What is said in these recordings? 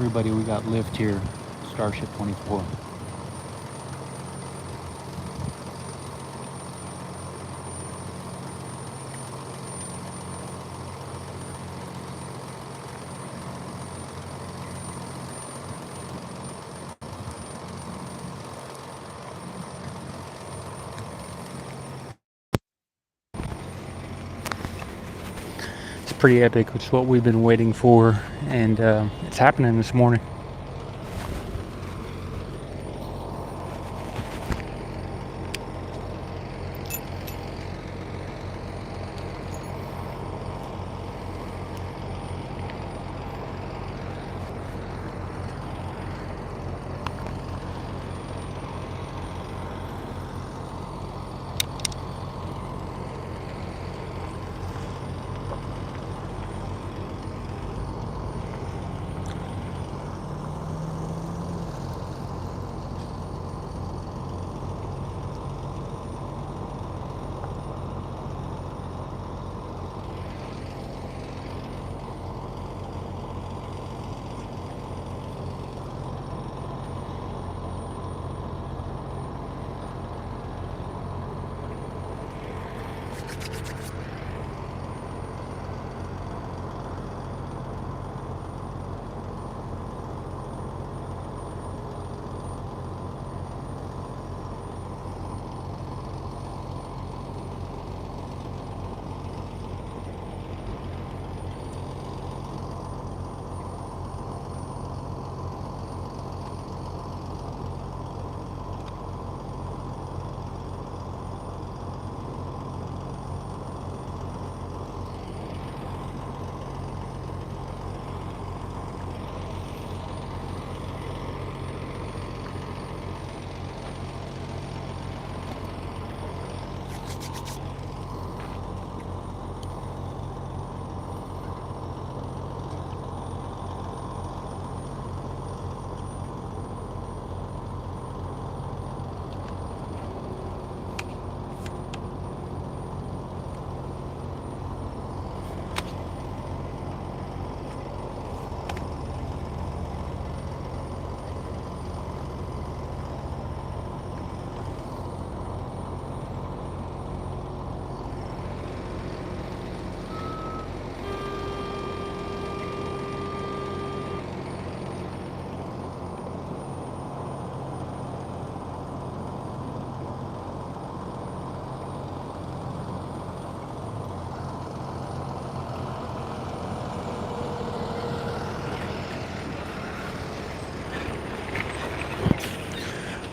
everybody, we got lift here, Starship 24. It's pretty epic. It's what we've been waiting for, and it's happening this morning.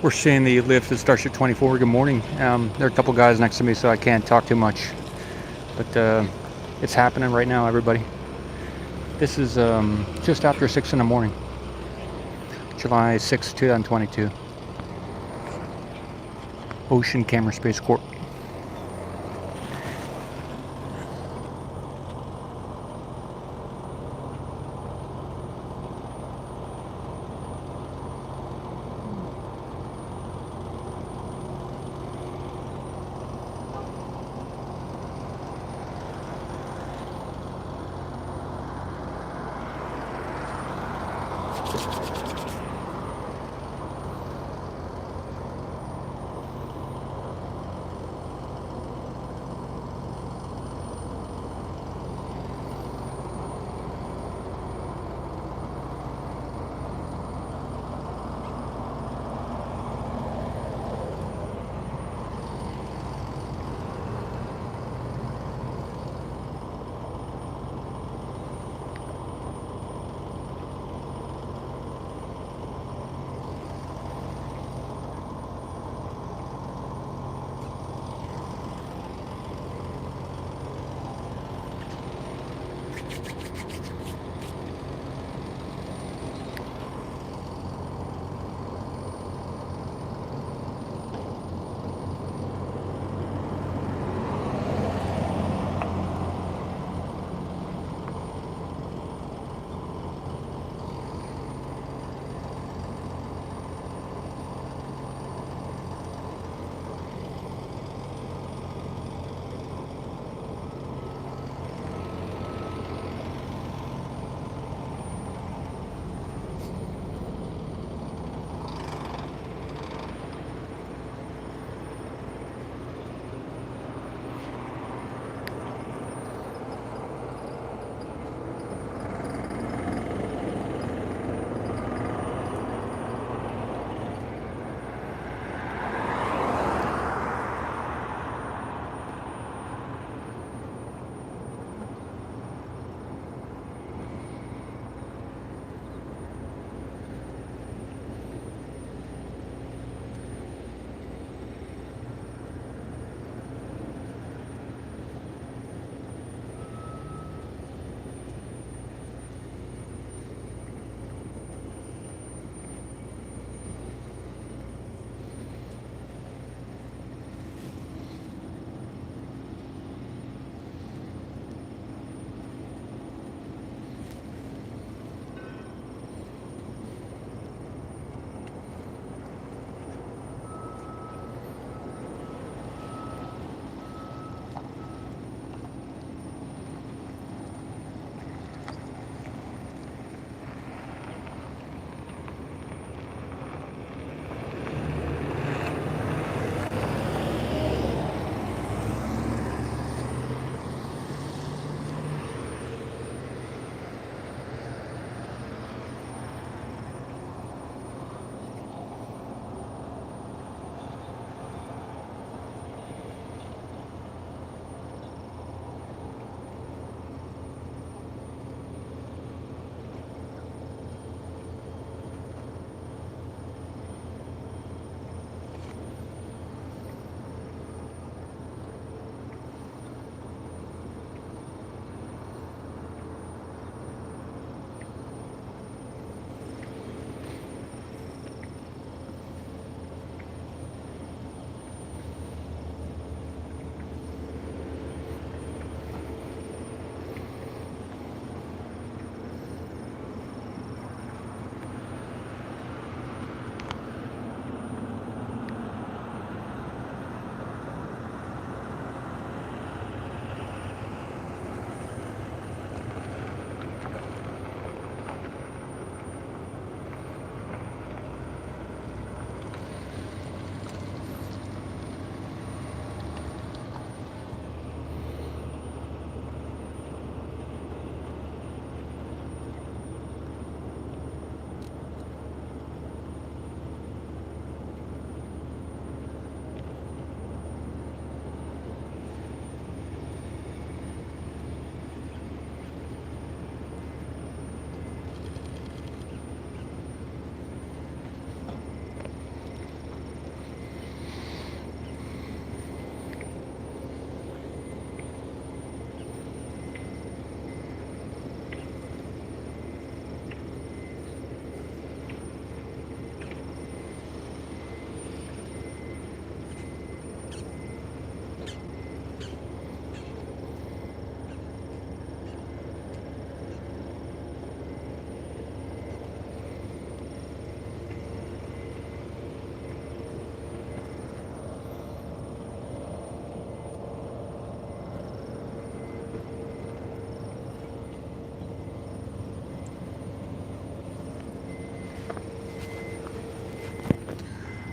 We're seeing the lift at Starship 24. Good morning. There are a couple guys next to me, so I can't talk too much. But it's happening right now, everybody. This is just after 6 in the morning. July 6, 2022. Ocean Camera Space Corp.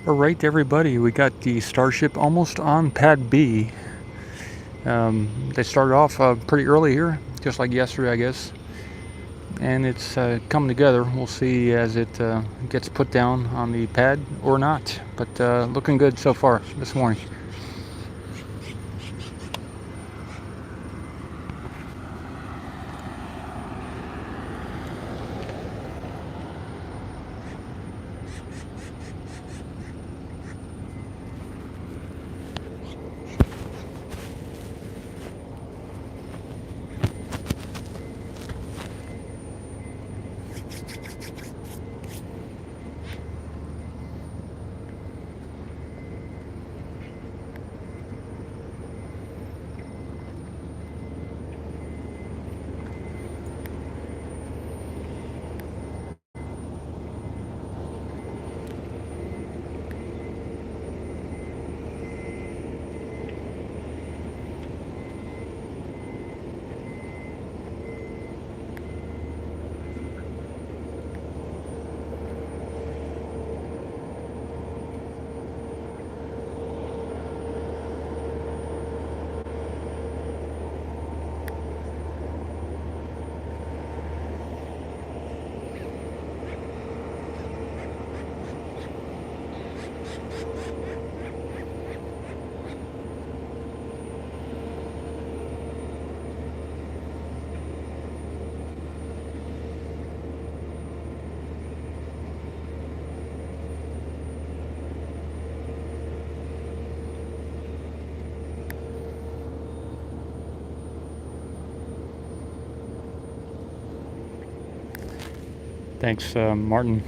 All right, everybody, we got the Starship almost on pad B. They started off pretty early here, just like yesterday, I guess. And it's coming together. We'll see as it gets put down on the pad or not. But looking good so far this morning. Thanks, Martin.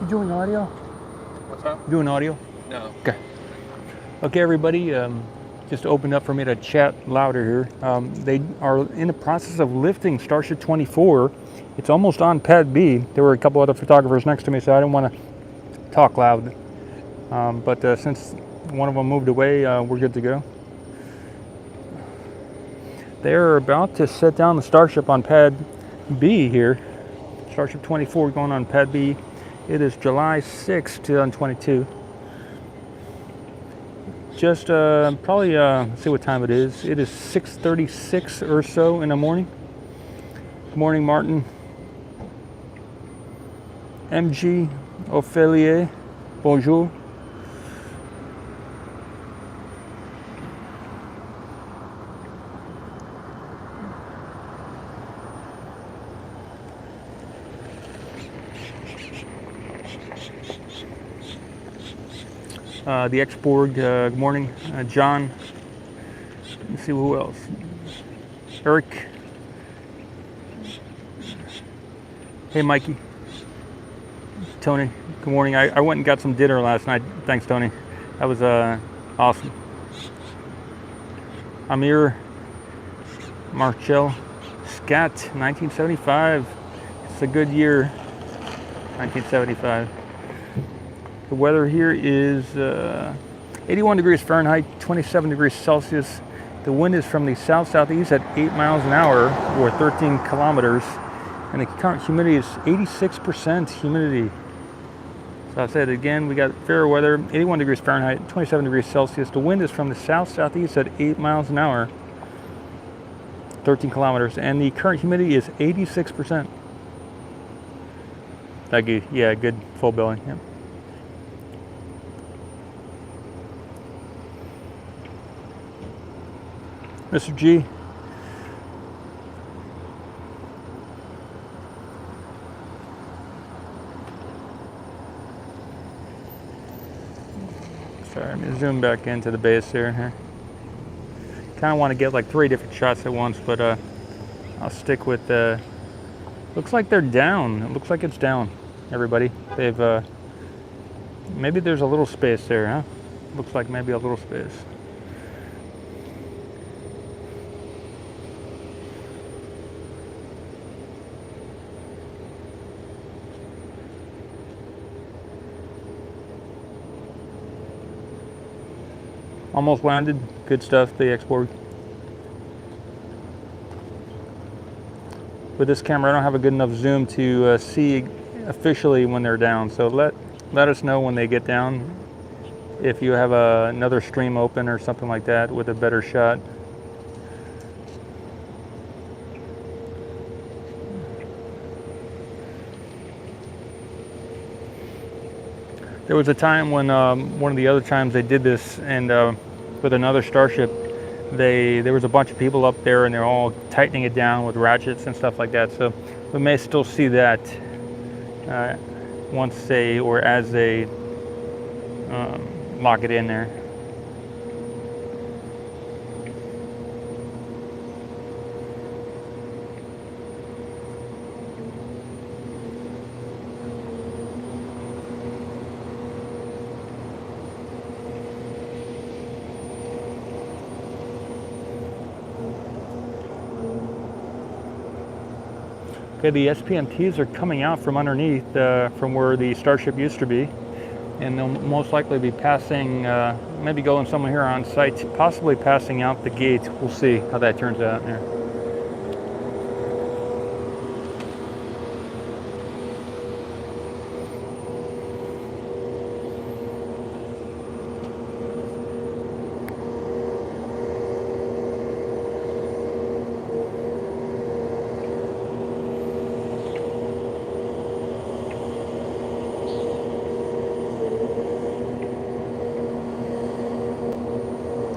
You doing audio? What's up? Doing audio? No. Okay. Okay, everybody. Just opened up for me to chat louder here. They are in the process of lifting Starship 24. It's almost on pad B. There were a couple other photographers next to me, so I didn't want to talk loud. But since one of them moved away, we're good to go. They're about to set down the Starship on pad B here. Starship 24 going on pad B. It is July 6, 2022. Just probably, let's see what time it is. It is 6:36 or so in the morning. Good morning, Martin. MG Ophélie, bonjour. The X-Borg, good morning. John, let's see who else. Eric. Hey, Mikey. Tony, good morning. I went and got some dinner last night. Thanks, Tony. That was awesome. Amir, Marcel, Scat, 1975. It's a good year, 1975. The weather here is 81 degrees Fahrenheit, 27 degrees Celsius. The wind is from the south-southeast at 8 miles an hour, or 13 kilometers. And the current humidity is 86% humidity. So I said again, we got fair weather, 81 degrees Fahrenheit, 27 degrees Celsius. The wind is from the south-southeast at 8 miles an hour, 13 kilometers, and the current humidity is 86%. Thank you. Yeah, good full billing. Yep. Mr. G. Sorry, I'm gonna zoom back into the base here. Kind of want to get like 3 different shots at once, but I'll stick with the. Looks like they're down. It looks like it's down. Everybody, they've maybe there's a little space there, huh? Looks like maybe a little space. Almost landed. Good stuff. They export. With this camera, I don't have a good enough zoom to see officially when they're down. So let us know when they get down. If you have another stream open or something like that with a better shot. There was a time when one of the other times they did this, and with another Starship, there was a bunch of people up there, and they're all tightening it down with ratchets and stuff like that. So we may still see that once they or as they lock it in there. Okay, the SPMTs are coming out from underneath, from where the Starship used to be, and they'll most likely be passing, maybe going somewhere here on site, possibly passing out the gate. We'll see how that turns out. Yeah.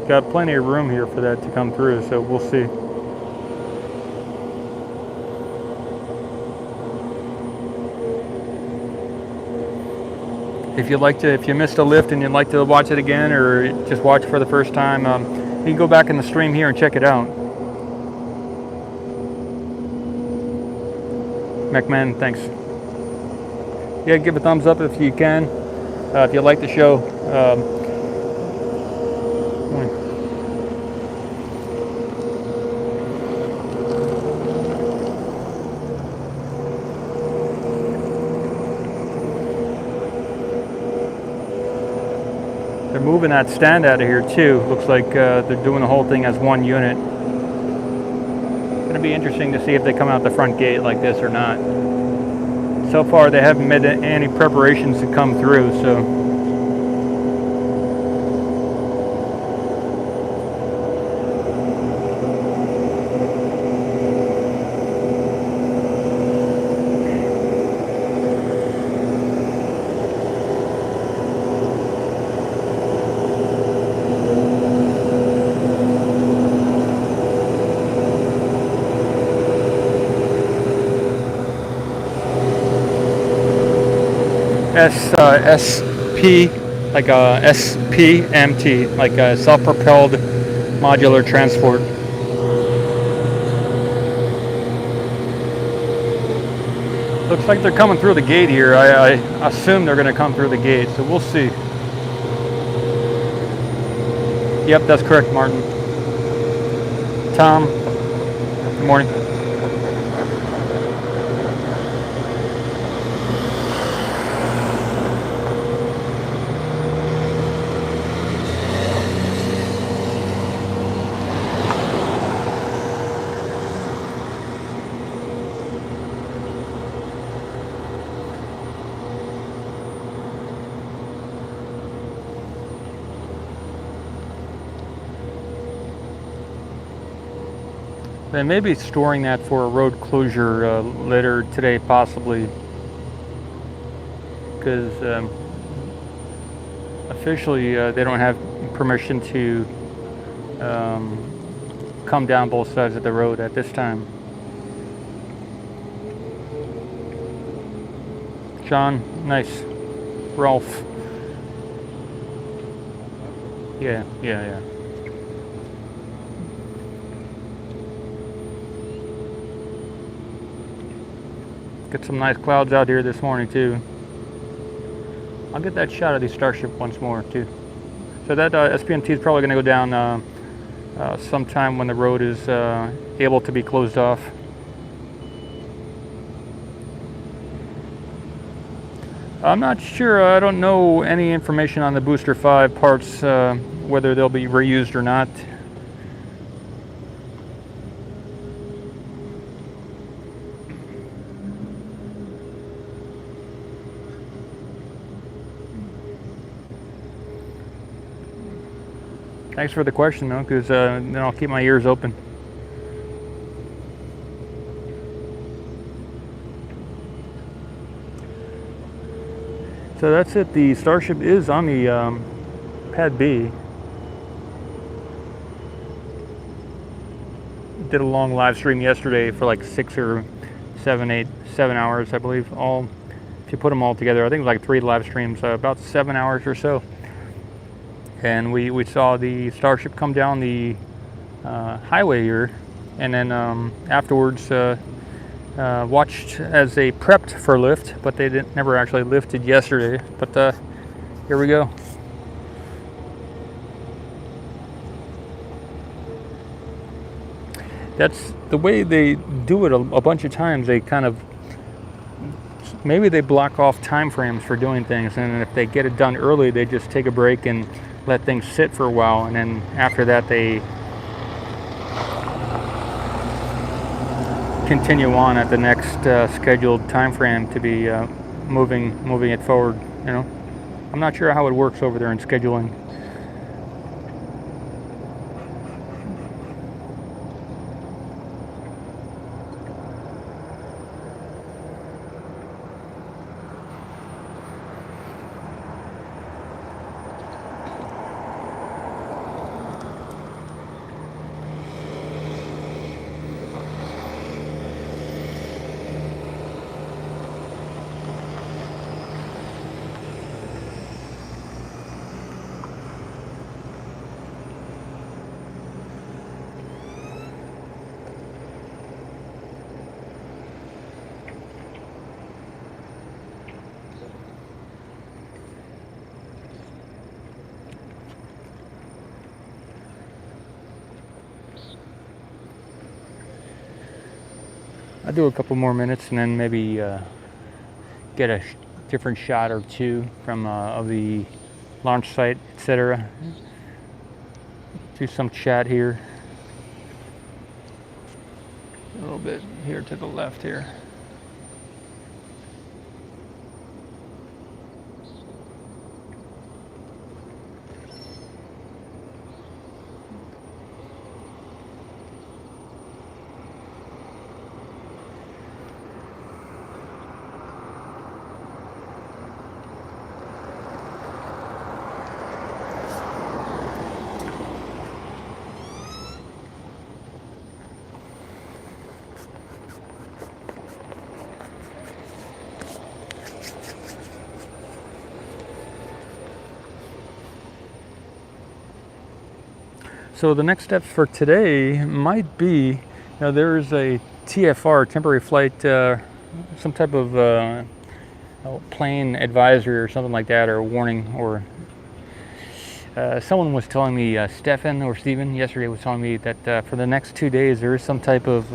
Got plenty of room here for that to come through, so we'll see. If you missed a lift and you'd like to watch it again, or just watch for the first time, you can go back in the stream here and check it out. McMahon, thanks. Yeah, give a thumbs up if you can, if you like the show. They're moving that stand out of here too. Looks like they're doing the whole thing as one unit. It's going to be interesting to see if they come out the front gate like this or not. So far they haven't made any preparations to come through, so. SP, like a SPMT, like a self-propelled modular transport. Looks like they're coming through the gate here. I assume they're going to come through the gate, so we'll see. Yep, that's correct, Martin. Tom, good morning. They may be storing that for a road closure later today, possibly, because officially they don't have permission to come down both sides of the road at this time. John, nice. Ralph. Yeah. Get some nice clouds out here this morning too. I'll get that shot of the Starship once more too. So that SPNT is probably going to go down sometime when the road is able to be closed off. I'm not sure. I don't know any information on the Booster 5 parts, whether they'll be reused or not. Thanks for the question, though, because then I'll keep my ears open. So that's it. The Starship is on the Pad B. Did a long live stream yesterday for like 6 or 7 hours, I believe. All, if you put them all together, I think it was like 3 live streams, about 7 hours or so. And we saw the Starship come down the highway here, and then afterwards watched as they prepped for lift, but they never actually lifted yesterday. But here we go. That's the way they do it a bunch of times. They kind of, maybe they block off time frames for doing things, and if they get it done early, they just take a break and let things sit for a while, and then after that they continue on at the next scheduled time frame to be moving it forward. You know, I'm not sure how it works over there in scheduling. I'll do a couple more minutes and then maybe get a different shot or two from of the launch site, etc. Do some chat here. A little bit here to the left here. So the next steps for today might be, there's a TFR, temporary flight, some type of plane advisory or something like that, or warning, or someone was telling me, Stefan or Steven yesterday was telling me that for the next 2 days there is some type of,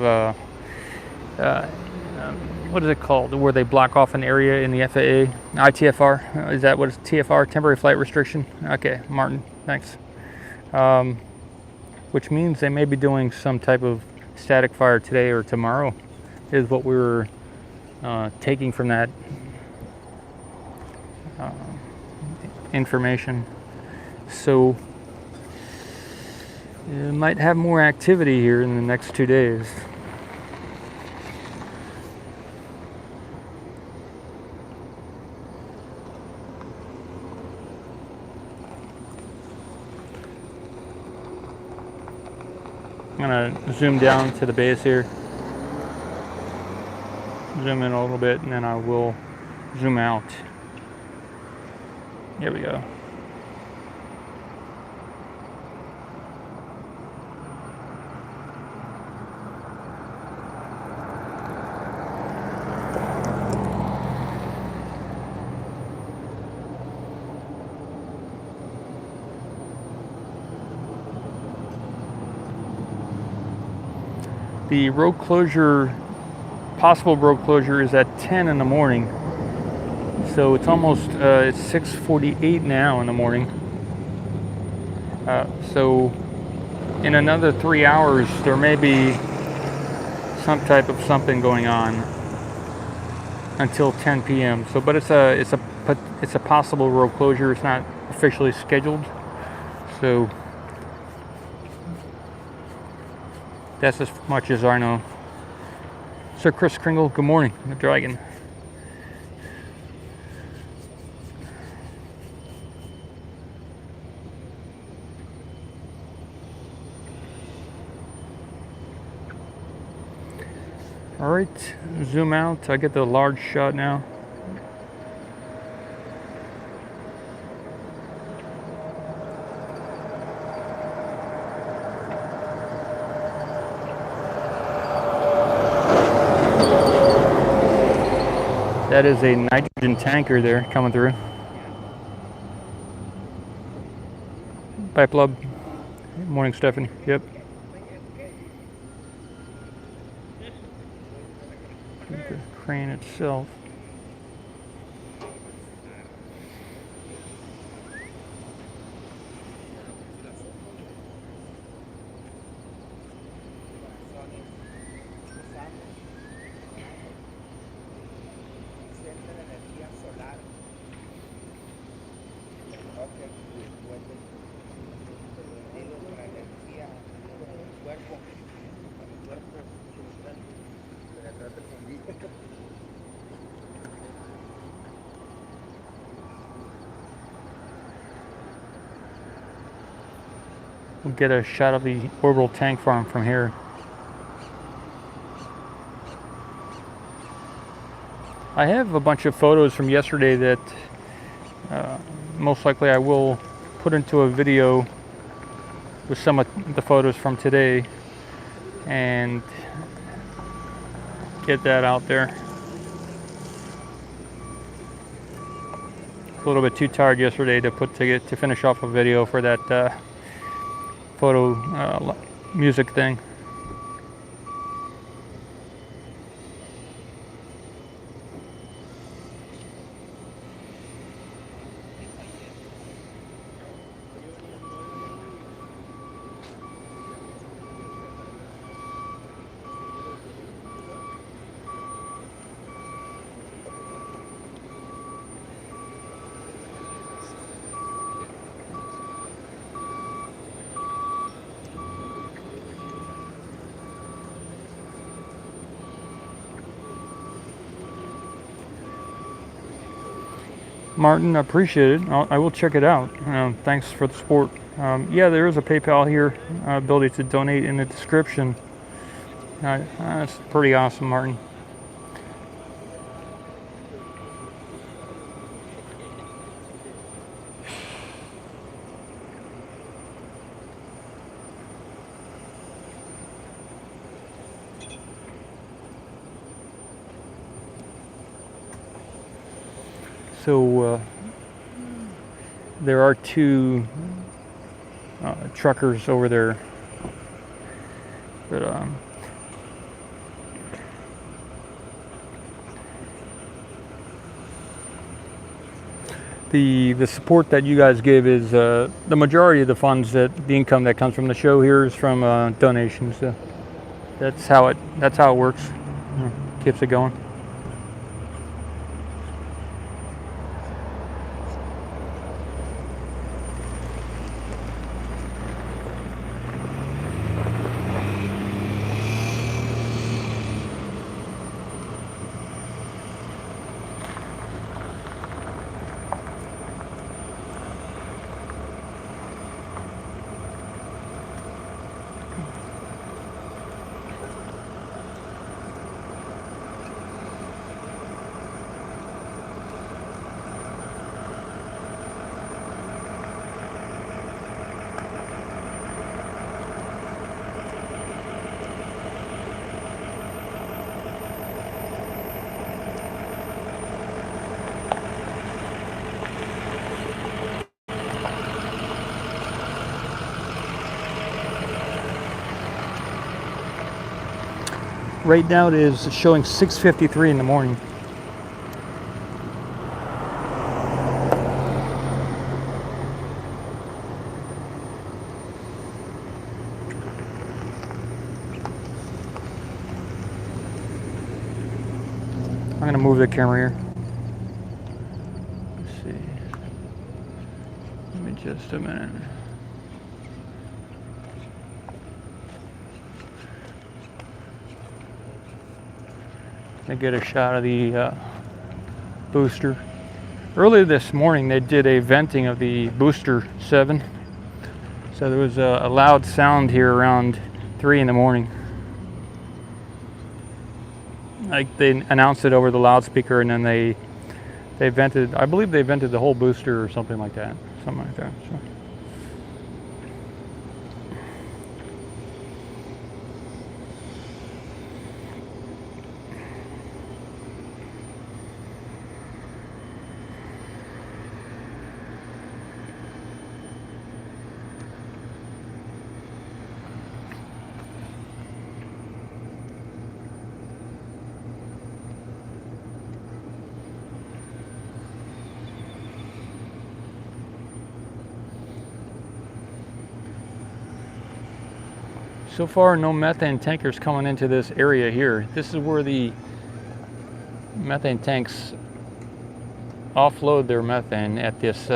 what is it called, where they block off an area in the FAA, ITFR, is that what it's, TFR, temporary flight restriction? Okay, Martin, thanks. Which means they may be doing some type of static fire today or tomorrow, is what we were taking from that information. So It might have more activity here in the next 2 days. I'm gonna zoom down to the base here, zoom in a little bit, and then I will zoom out. Here we go. The road closure, possible road closure, is at 10 in the morning. So it's almost, it's 6:48 now in the morning. So in another 3 hours, there may be some type of something going on until 10 p.m. So, but it's a possible road closure. It's not officially scheduled. So that's as much as I know. Sir Chris Kringle, good morning, the Dragon. All right, zoom out. I get the large shot now. That is a nitrogen tanker there coming through. Pipe Lub. Morning, Stephanie. Yep. The crane itself. We'll get a shot of the orbital tank farm from here. I have a bunch of photos from yesterday that most likely I will put into a video with some of the photos from today and get that out there. A little bit too tired yesterday to finish off a video for that photo music thing. Martin, I appreciate it. I will check it out. Thanks for the support. Yeah, there is a PayPal here, ability to donate in the description. That's pretty awesome, Martin. So there are two truckers over there, but the support that you guys give is the majority of the funds, that the income that comes from the show here is from donations. So that's how it works. Keeps it going. Right now it is showing 6:53 in the morning. I'm going to move the camera here. Let's see. Give me just a minute. To get a shot of the booster. Earlier this morning they did a venting of the booster 7. So there was a loud sound here around 3 in the morning. Like they announced it over the loudspeaker, and then they vented, I believe they vented the whole booster or something like that. Something like that. So. So far, no methane tankers coming into this area here. This is where the methane tanks offload their methane at this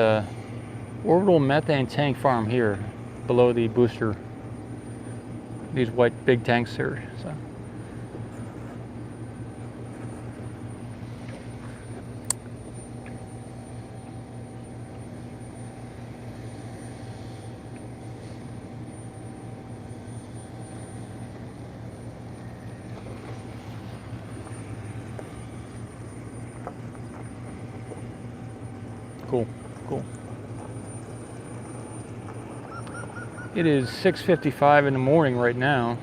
orbital methane tank farm here below the booster. These white big tanks here. So. Cool. It is 6:55 in the morning right now.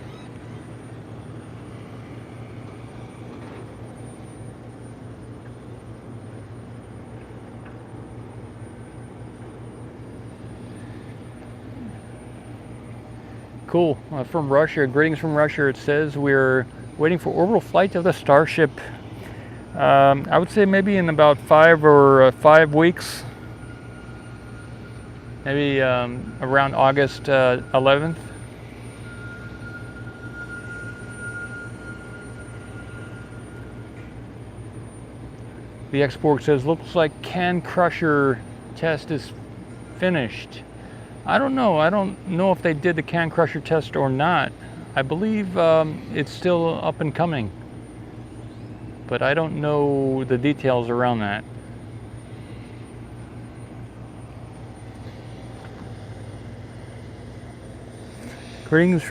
Cool. From Russia, greetings from Russia. It says we're waiting for orbital flight of the Starship. I would say maybe in about 5 weeks. Maybe around August 11th. The export says, looks like can crusher test is finished. I don't know. I don't know if they did the can crusher test or not. I believe it's still up and coming. But I don't know the details around that. Greetings,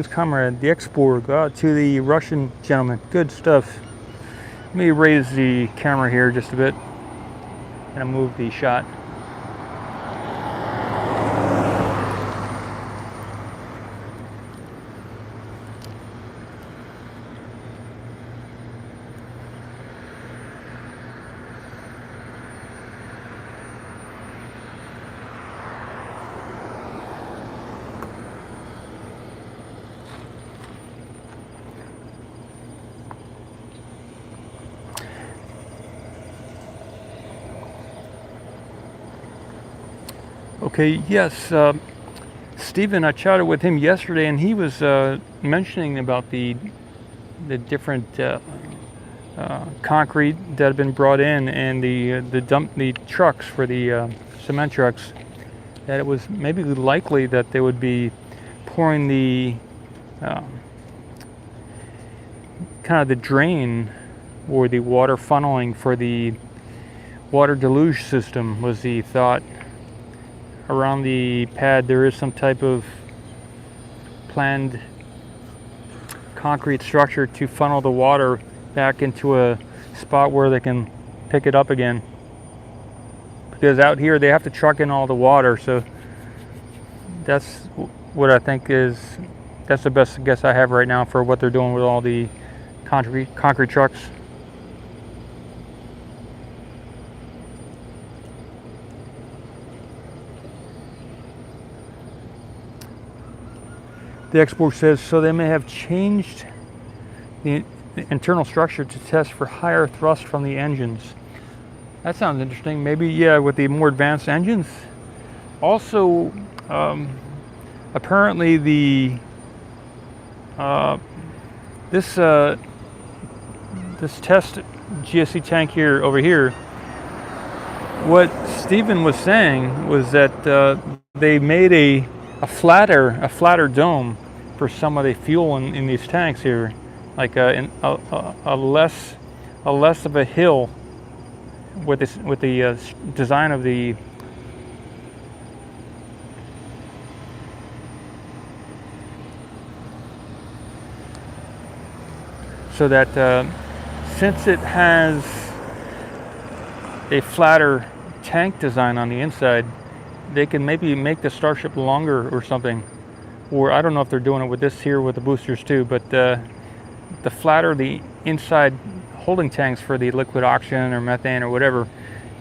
comrade. The export. Go out to the Russian gentleman. Good stuff. Let me raise the camera here just a bit and move the shot. Okay, yes, Stephen, I chatted with him yesterday, and he was mentioning about the different concrete that had been brought in, and the trucks for the cement trucks. That it was maybe likely that they would be pouring the kind of the drain or the water funneling for the water deluge system was the thought. Around the pad there is some type of planned concrete structure to funnel the water back into a spot where they can pick it up again. Because out here they have to truck in all the water, so that's what I think that's the best guess I have right now for what they're doing with all the concrete trucks. The export says, so they may have changed the internal structure to test for higher thrust from the engines. That sounds interesting. Maybe, yeah, with the more advanced engines. Also, apparently this test GSC tank here over here, what Stephen was saying was that they made a flatter dome for some of the fuel in these tanks here, like a less of a hill with the design of the so that since it has a flatter tank design on the inside, they can maybe make the Starship longer or something. Or I don't know if they're doing it with this here with the boosters too, but the flatter the inside holding tanks for the liquid oxygen or methane or whatever,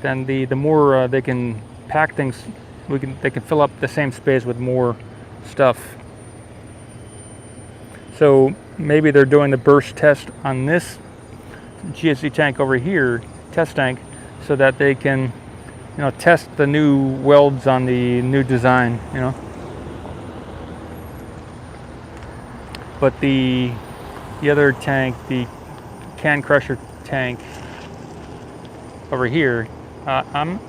then the more they can pack things, they can fill up the same space with more stuff. So maybe they're doing the burst test on this GSC tank over here, test tank, so that they can, test the new welds on the new design, But the other tank, the can crusher tank over here, I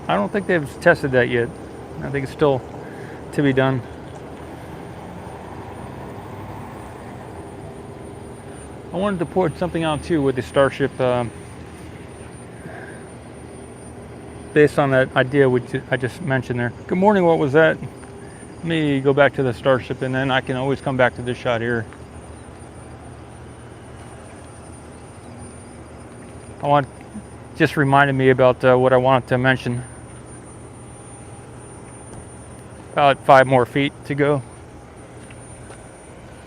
don't think they've tested that yet. I think it's still to be done. I wanted to point something out too with the Starship, based on that idea which I just mentioned there. Good morning, what was that? Let me go back to the Starship and then I can always come back to this shot here. Just reminded me about what I wanted to mention. About 5 more feet to go.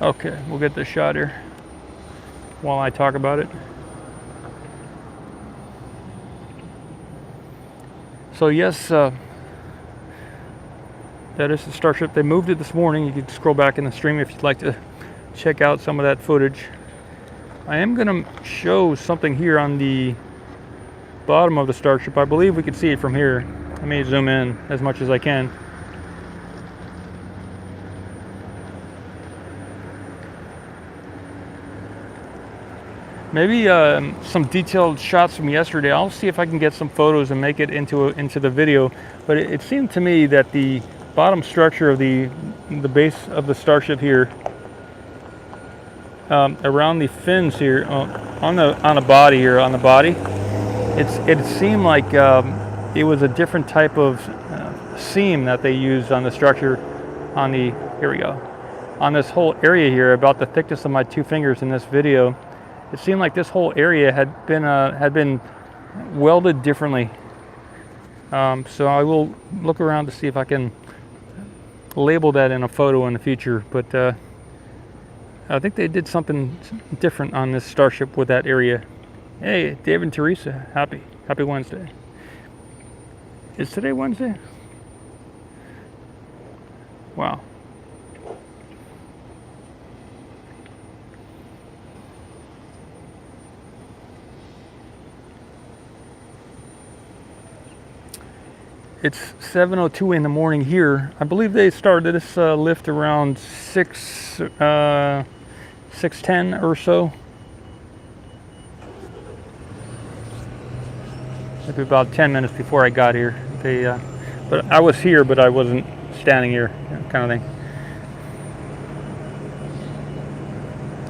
Okay, we'll get this shot here while I talk about it. So yes, that is the Starship. They moved it this morning. You can scroll back in the stream if you'd like to check out some of that footage. I am going to show something here on the bottom of the Starship. I believe we can see it from here. Let me zoom in as much as I can. Maybe some detailed shots from yesterday. I'll see if I can get some photos and make it into the video. But it seemed to me that the bottom structure of the base of the Starship here, around the fins here, on the body here, it seemed like it was a different type of seam that they used on the structure on the, here we go, on this whole area here, about the thickness of my 2 fingers in this video. It seemed like this whole area had been welded differently. So I will look around to see if I can label that in a photo in the future. But I think they did something different on this Starship with that area. Hey, Dave and Teresa, happy Wednesday. Is today Wednesday? Wow. It's 7:02 in the morning here. I believe they started this lift around 6:10 or so. Maybe about 10 minutes before I got here. But I was here, but I wasn't standing here, kind of thing.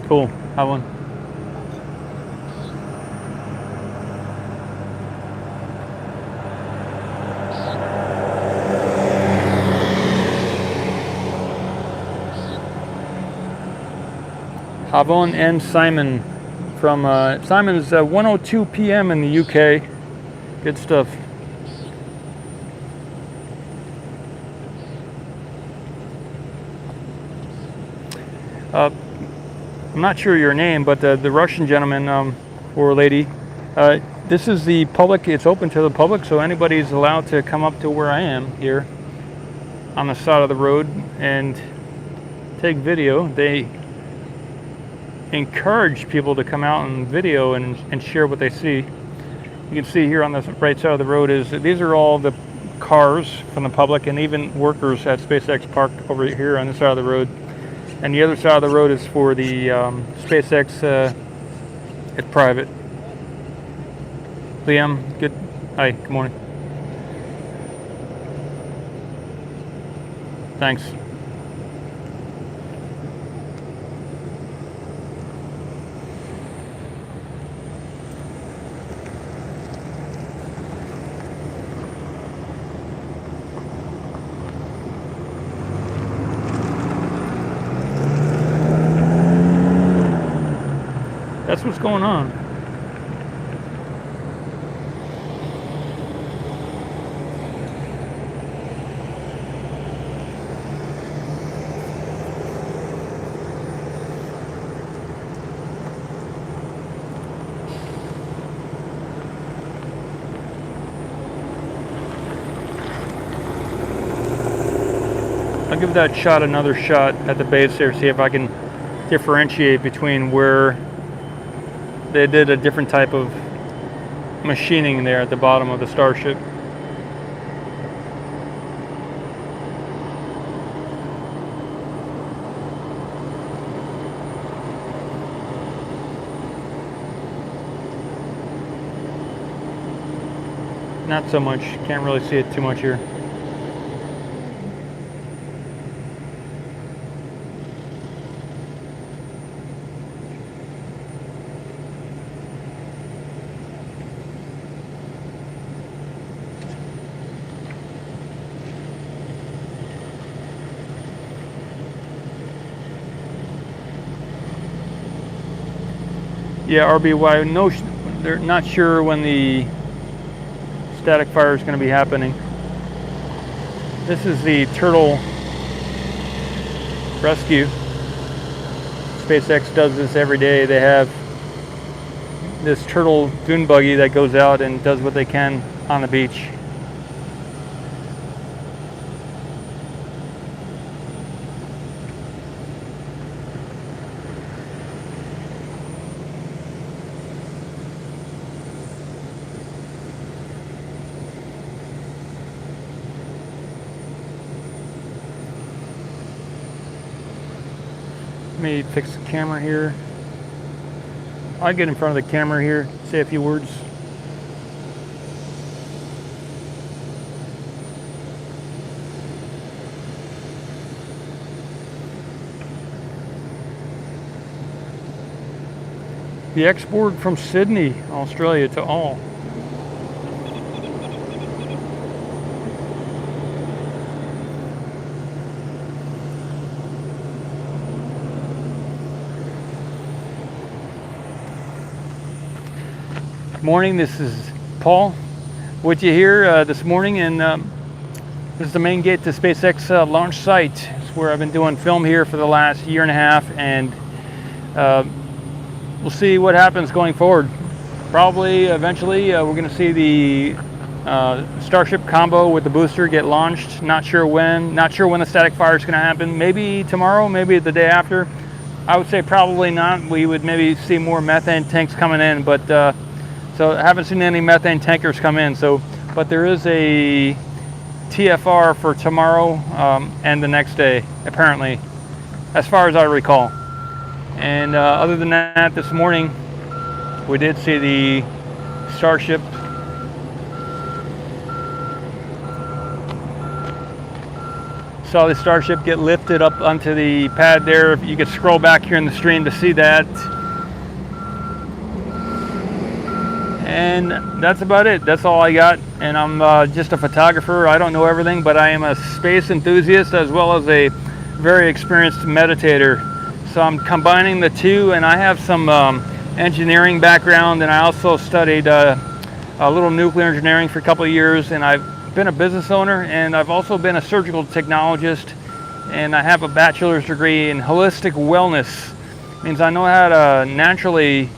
Cool. Have one. Havon and Simon from Simon's 1:02 p.m. in the UK. Good stuff. I'm not sure your name, but the Russian gentleman or lady, this is the public, it's open to the public, so anybody's allowed to come up to where I am here on the side of the road and take video. encourage people to come out and video and share what they see. You can see here on the right side of the road is these are all the cars from the public and even workers at SpaceX parked over here on this side of the road. And the other side of the road is for the SpaceX. It's private. Liam, good. Hi, good morning. Thanks. That's what's going on. I'll give that shot another shot at the base there, see if I can differentiate between where they did a different type of machining there at the bottom of the Starship. Not so much, can't really see it too much here. Yeah, RBY, no, they're not sure when the static fire is going to be happening. This is the turtle rescue. SpaceX does this every day. They have this turtle dune buggy that goes out and does what they can on the beach. Let me fix the camera here. I'll get in front of the camera here, say a few words. The export from Sydney, Australia to all. Morning, this is Paul with you here this morning, and this is the main gate to SpaceX launch site. It's where I've been doing film here for the last year and a half, and we'll see what happens going forward. Probably eventually we're going to see the Starship combo with the booster get launched. Not sure when the static fire is going to happen. Maybe tomorrow, maybe the day after. I would say probably not. We would maybe see more methane tanks coming in, but so I haven't seen any methane tankers come in. So, but there is a TFR for tomorrow and the next day, apparently, as far as I recall. And other than that, this morning we did see the Starship saw the Starship get lifted up onto the pad there. You could scroll back here in the stream to see that. And that's about it. That's all I got. And I'm just a photographer. I don't know everything, but I am a space enthusiast as well as a very experienced meditator. So I'm combining the two, and I have some engineering background, and I also studied a little nuclear engineering for a couple of years, and I've been a business owner, and I've also been a surgical technologist, and I have a bachelor's degree in holistic wellness. It means I know how to naturally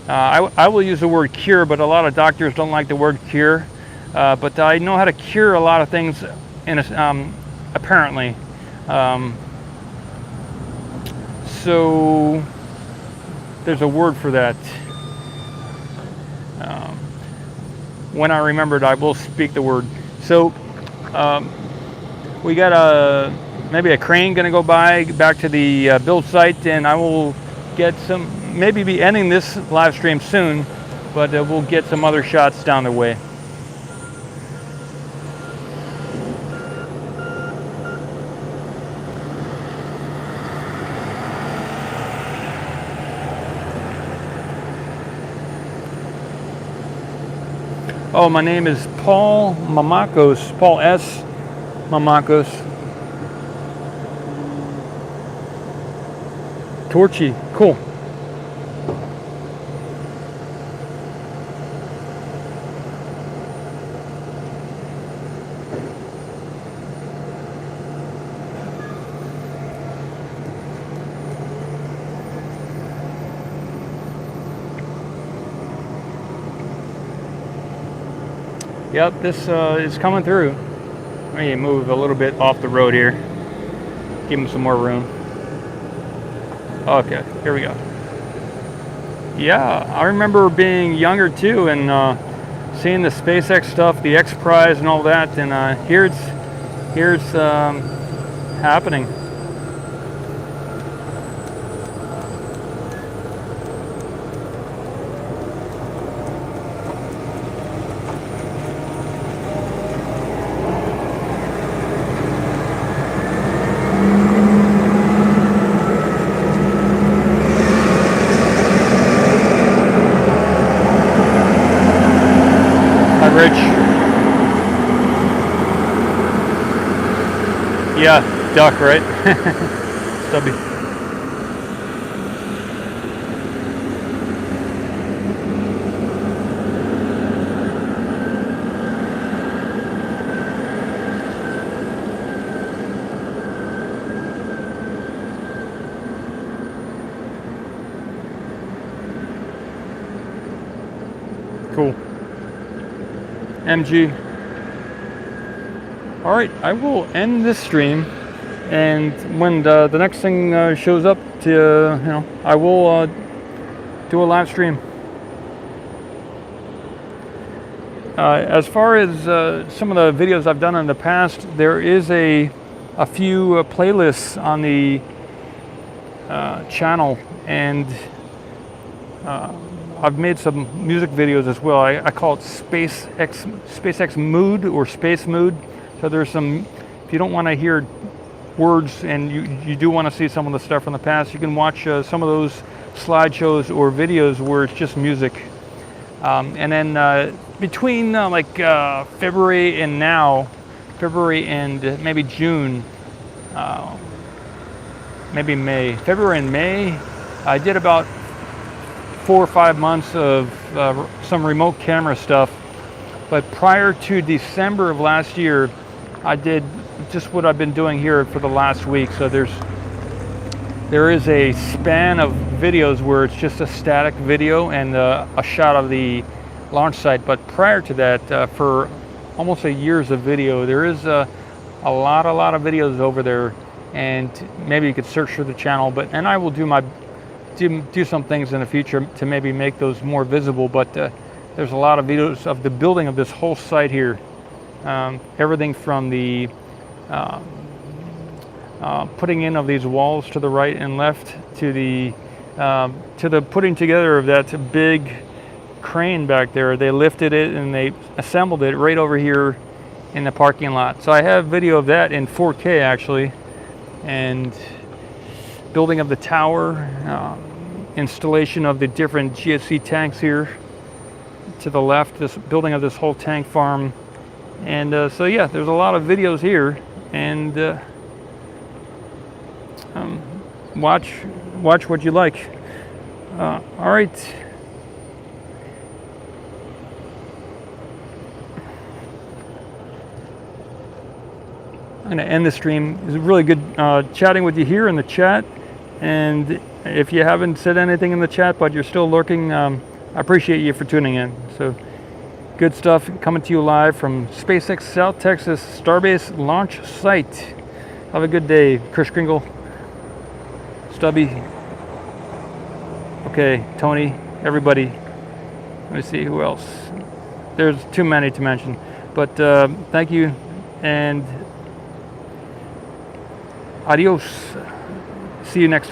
I will use the word cure, but a lot of doctors don't like the word cure. But I know how to cure a lot of things, apparently. So there's a word for that. When I remember it, I will speak the word. So we got maybe a crane gonna go by back to the build site, and I will get some, maybe be ending this live stream soon, but we'll get some other shots down the way. Oh, my name is Paul Mamakos, Paul S. Mamakos. Torchy, cool. Yep, this is coming through. Let me move a little bit off the road here. Give him some more room. Okay, here we go. Yeah, I remember being younger too, and seeing the SpaceX stuff, the X Prize and all that, and here it's happening. Rich. Yeah, duck, right? Stubby. Cool. MG. All right, I will end this stream, and when the next thing shows up, to I will do a live stream. As far as some of the videos I've done in the past, there is a few playlists on the channel, and I've made some music videos as well. I call it SpaceX Mood or Space Mood. So there's some, if you don't want to hear words and you do want to see some of the stuff from the past, you can watch some of those slideshows or videos where it's just music. And then between February and now, February and maybe June, maybe May, February and May, I did about 4 or 5 months of some remote camera stuff. But prior to December of last year, I did just what I've been doing here for the last week. So there is a span of videos where it's just a static video and a shot of the launch site. But prior to that, for almost a year's of video, there is a lot of videos over there, and maybe you could search for the channel. And I will do some things in the future to maybe make those more visible, but there's a lot of videos of the building of this whole site here. Everything from the putting in of these walls to the right and left to the putting together of that big crane back there. They lifted it and they assembled it right over here in the parking lot. So I have video of that in 4K actually, and building of the tower, installation of the different GSC tanks here to the left, this building of this whole tank farm. And so yeah, there's a lot of videos here, and watch what you like. All right. I'm going to end the stream. It was really good chatting with you here in the chat. And if you haven't said anything in the chat, but you're still lurking, I appreciate you for tuning in. So good stuff coming to you live from SpaceX South Texas Starbase launch site. Have a good day. Chris Kringle, Stubby. Okay. Okay, Tony, everybody. Let me see who else. There's too many to mention, but thank you and adios. See you next time.